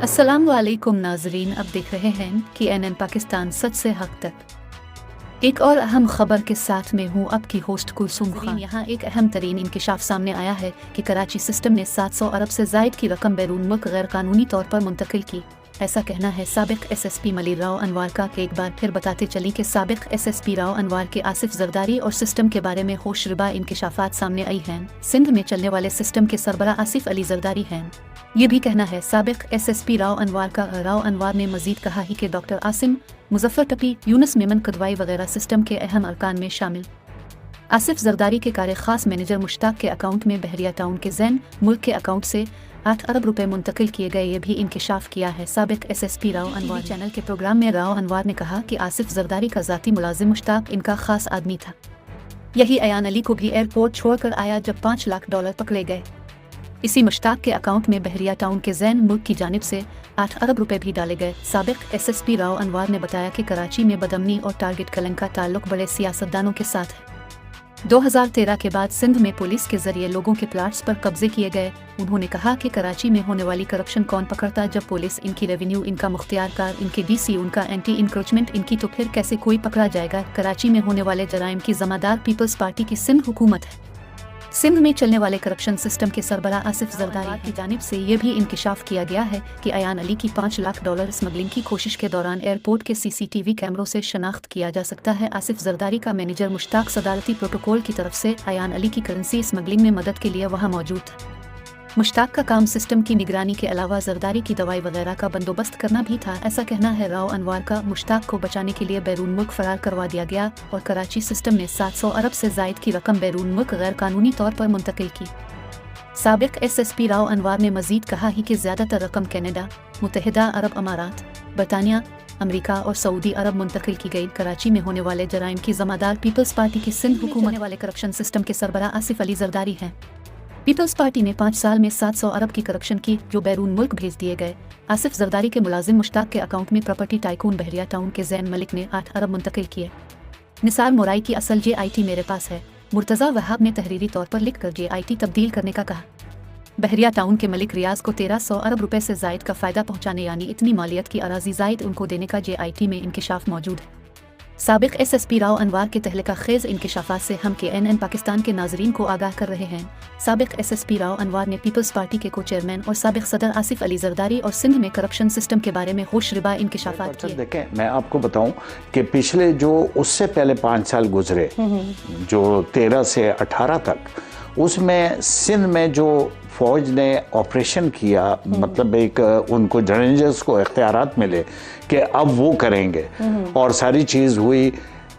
अस्सलाम वालेकुम नाजरीन, अब देख रहे हैं कि CNN पाकिस्तान सच से हक तक। एक और अहम खबर के साथ में हूँ आपकी होस्ट कुलसूम खान। यहाँ एक अहम तरीन इंकिशाफ सामने आया है कि कराची सिस्टम ने 700 अरब से जायद की रकम बैरून मुल्क गैर कानूनी तौर पर मुंतकिल की। ऐसा कहना है साबिक SSP मलिर राव अनवार का। एक बार फिर बताते चली कि साबिक SSP राव अनवार के आसिफ जरदारी और सिस्टम के बारे में होशरुबा इंकिशाफात सामने आई हैं। सिंध में चलने वाले सिस्टम के सरबरा आसिफ अली जरदारी हैं। ये भी कहना है साबिक SSP राव अनवार का। राव अनवार ने मजीद कहा ही कि डॉक्टर आसिम, मुजफ्फर टपी, यूनुस मेमन कदवाई वगैरह सिस्टम के अहम अरकान में शामिल। आसिफ जरदारी के कार खास मैनेजर मुश्ताक के अकाउंट में बहरिया टाउन के जैन मुल्क के अकाउंट से 8 अरब रुपए मुंतकिल किए गए। ये भी इंकिशाफ किया है साबिक SSP राव अनवार। चैनल के प्रोग्राम में राव अनवार ने कहा कि आसिफ जरदारी का ज़ाती मुलाजिम मुश्ताक इनका खास आदमी था। यही अयान अली को भी एयरपोर्ट छोड़कर आया जब $5 लाख पकड़े गए। इसी मुश्ताक के अकाउंट में बहरिया टाउन के जैन मुल्क की जानिब से 8 अरब रुपए भी डाले गए। साबिक SSP राव अनवार ने बताया कि कराची में बदअमनी और टारगेट किलिंग का ताल्लुक बड़े सियासतदानों के साथ है। 2013 के बाद सिंध में पुलिस के जरिए लोगों के प्लाट्स पर कब्जे किए गए। उन्होंने कहा कि कराची में होने वाली करप्शन कौन पकड़ता जब पुलिस इनकी रेवेन्यू, इनका मुख्तियारकार, इनके DC, उनका एंटी इंक्रोचमेंट इनकी, तो फिर कैसे कोई पकड़ा जाएगा। कराची में होने वाले जराइम की ज़िम्मेदार पीपल्स पार्टी की सिंध हुकूमत है। सिंध में चलने वाले करप्शन सिस्टम के सरबरा आसिफ जरदारी की जानिब से ये भी इंकिशाफ किया गया है कि अयान अली की $5 लाख स्मगलिंग की कोशिश के दौरान एयरपोर्ट के CCTV कैमरों से शनाख्त किया जा सकता है। आसिफ जरदारी का मैनेजर मुश्ताक सदारती प्रोटोकॉल की तरफ से अयान अली की करेंसी स्मगलिंग में मदद के लिए वहाँ मौजूद था। मुश्ताक का काम सिस्टम की निगरानी के अलावा जरदारी की दवाई वगैरह का बंदोबस्त करना भी था। ऐसा कहना है राव अनवार का। मुश्ताक को बचाने के लिए बैरून मुल्क फरार करवा दिया गया और कराची सिस्टम ने 700 अरब से जायद की रकम बैरून मुल्क गैर कानूनी तौर पर मुंतकिल की। साबिक SSP राव अनवार ने मजीद कहा ही कि ज़्यादातर रकम कनाडा, मुत्तहिदा अरब अमारात, बरतानिया, अमेरिका और सऊदी अरब मुंतकिल की गई। कराची में होने वाले जराइम की ज़िम्मेदार पीपल्स पार्टी की सिंध हुकूमत वाले करप्शन सिस्टम के सरबरा आसिफ अली जरदारी हैं। पीपल्स पार्टी ने 5 साल में 700 अरब की करप्शन की जो बैरून मुल्क भेज दिए गए। आसिफ जरदारी के मुलाजिम मुश्ताक के अकाउंट में प्रॉपर्टी टाइकून बहरिया टाउन के जैन मलिक ने 8 अरब मुंतकिल किए। निसार मोराई की असल JIT मेरे पास है। मुर्तज़ा वहाब ने तहरीरी तौर पर लिखकर JIT तब्दील करने का कहा। बहरिया टाउन के मलिक रियाज को 1300 अरब रुपए से जायद का फ़ायदा पहुँचाने यानी इतनी मालियत की अराजी जायद उनको देने का JIT में इंकिशाफ मौजूद है। साबिक SSP राव अनवार के तहलका खेज इंकिशाफात से हम CNN पाकिस्तान के नाजरीन को आगाह कर रहे हैं। साबिक SSP राव अनवार ने पीपल्स पार्टी के को चेयरमैन और साबिक सदर आसिफ अली जरदारी और सिंध में करप्शन सिस्टम के बारे में होशरुबा इंकिशाफात किए। देखें, मैं आपको बताऊं कि पिछले जो उससे पहले 5 साल गुजरे, जो 13 से 18 तक, उसमें सिंध में जो फौज ने ऑपरेशन किया, मतलब एक उनको जर्नलिस्ट को इख्तियारात मिले कि अब वो करेंगे और सारी चीज़ हुई।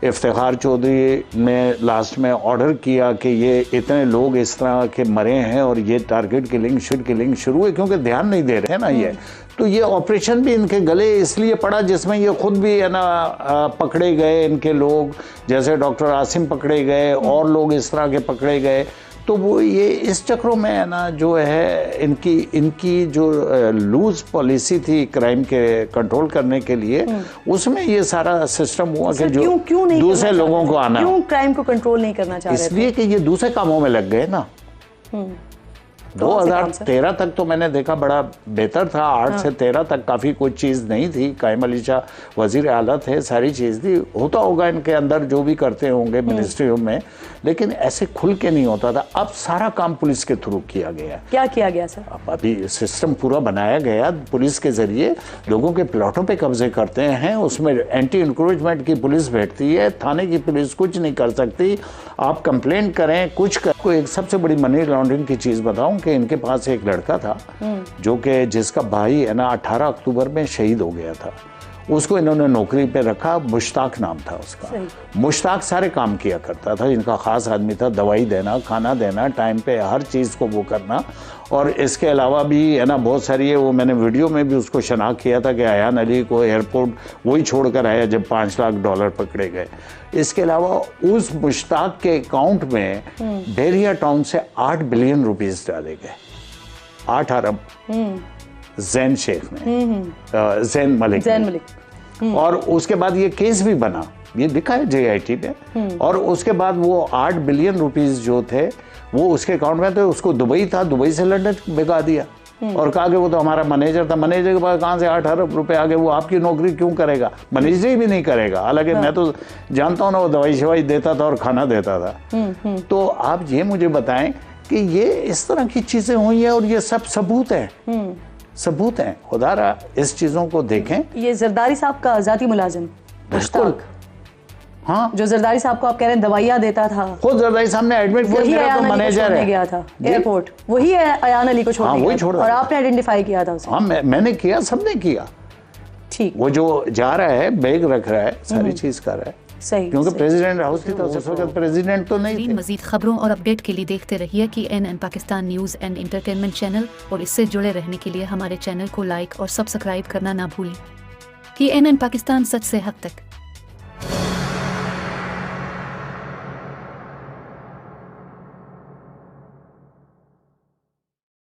इफ्तिखार चौधरी ने लास्ट में ऑर्डर किया कि ये इतने लोग इस तरह के मरे हैं और ये टारगेट किलिंग शुरू हुई, क्योंकि ध्यान नहीं दे रहे हैं ना ये। तो ये ऑपरेशन भी इनके गले इसलिए पड़ा जिसमें ये खुद भी है ना पकड़े गए, इनके लोग जैसे डॉक्टर आसिम पकड़े गए और लोग इस तरह के पकड़े गए। तो वो ये इस चक्रों में है ना जो है इनकी जो लूज पॉलिसी थी क्राइम के कंट्रोल करने के लिए, उसमें ये सारा सिस्टम हुआ कि जो क्यों नहीं दूसरे लोगों को आना, क्यों क्राइम को कंट्रोल नहीं करना चाह रहे थे? इसलिए कि ये दूसरे कामों में लग गए ना। 2013 तक तो मैंने देखा बड़ा बेहतर था। 8 से 13 तक काफ़ी कुछ चीज़ नहीं थी। कायम अली शाह वज़ीर आला थे, सारी चीज़ थी। होता होगा इनके अंदर जो भी करते होंगे मिनिस्ट्रियों में, लेकिन ऐसे खुल के नहीं होता था। अब सारा काम पुलिस के थ्रू किया गया। क्या किया गया सर? अब अभी सिस्टम पूरा बनाया गया, पुलिस के ज़रिए लोगों के प्लॉटों पे कब्जे करते हैं। उसमें एंटी इंक्रोचमेंट की पुलिस बैठती है, थाने की पुलिस कुछ नहीं कर सकती। आप कंप्लेंट करें, कुछ को एक सबसे बड़ी मनी लॉन्ड्रिंग की चीज़ बताऊं कि इनके पास एक लड़का था जो कि जिसका भाई है ना 18 अक्टूबर में शहीद हो गया था। उसको इन्होंने नौकरी पे रखा, मुश्ताक नाम था उसका। मुश्ताक सारे काम किया करता था, इनका खास आदमी था। दवाई देना, खाना देना, टाइम पे हर चीज़ को वो करना। और इसके अलावा भी है ना बहुत सारी है, वो मैंने वीडियो में भी उसको शनाख्त किया था कि अयान अली को एयरपोर्ट वही छोड़ कर आया जब $5 लाख पकड़े गए। इसके अलावा उस मुश्ताक के अकाउंट में बहरिया टाउन से 8 बिलियन रुपीस डाले गए। 8 अरब जैन शेख ने, जैन मलिक। और उसके बाद ये केस भी बना, ये दिखा है JIT ने। और उसके बाद वो 8 बिलियन रुपीस जो थे वो उसके अकाउंट में थे। उसको दुबई था, दुबई से लंदन भिगा दिया। और कहा कि वो तो हमारा मैनेजर था, मैनेजर के पास कहाँ से 8 अरब रुपए आ गए, वो आपकी नौकरी क्यों करेगा, मैनेजर भी नहीं करेगा। हालांकि मैं तो जानता हूँ ना, वो दवाई शवाई देता था और खाना देता था। तो आप ये मुझे बताएं कि ये इस तरह की चीजें हुई है और ये सब सबूत है, सबूत हैं। खुदारा इस चीजों को देखें। ये जरदारी साहब का जाती मुलाजिम बिल्कुल, हाँ, जो जरदारी साहब को आप कह रहे हैं दवाइयाँ देता था, खुद जरदारी साहब ने एडमिट किया, वही मेरा अयान तो अली को मैनेजर छोड़ने है, गया था एयरपोर्ट, वही अयान अली को छोड़ने गया था, और आपने आइडेंटिफाई किया था उसे। हाँ, मैंने किया, सबने किया। ठीक, वो जो जा रहा है, बैग रख रहा है, सारी चीज कर रहा है, सही, क्योंकि सही। प्रेसिडेंट हाउस थी तो उस वक्त प्रेसिडेंट तो नहीं थे। मजीद खबरों और अपडेट के लिए देखते रहिए CNN Pakistan news and entertainment channel, और इससे जुड़े रहने के लिए हमारे चैनल को लाइक और सब्सक्राइब करना ना भूलें। CNN पाकिस्तान, सच से हक तक।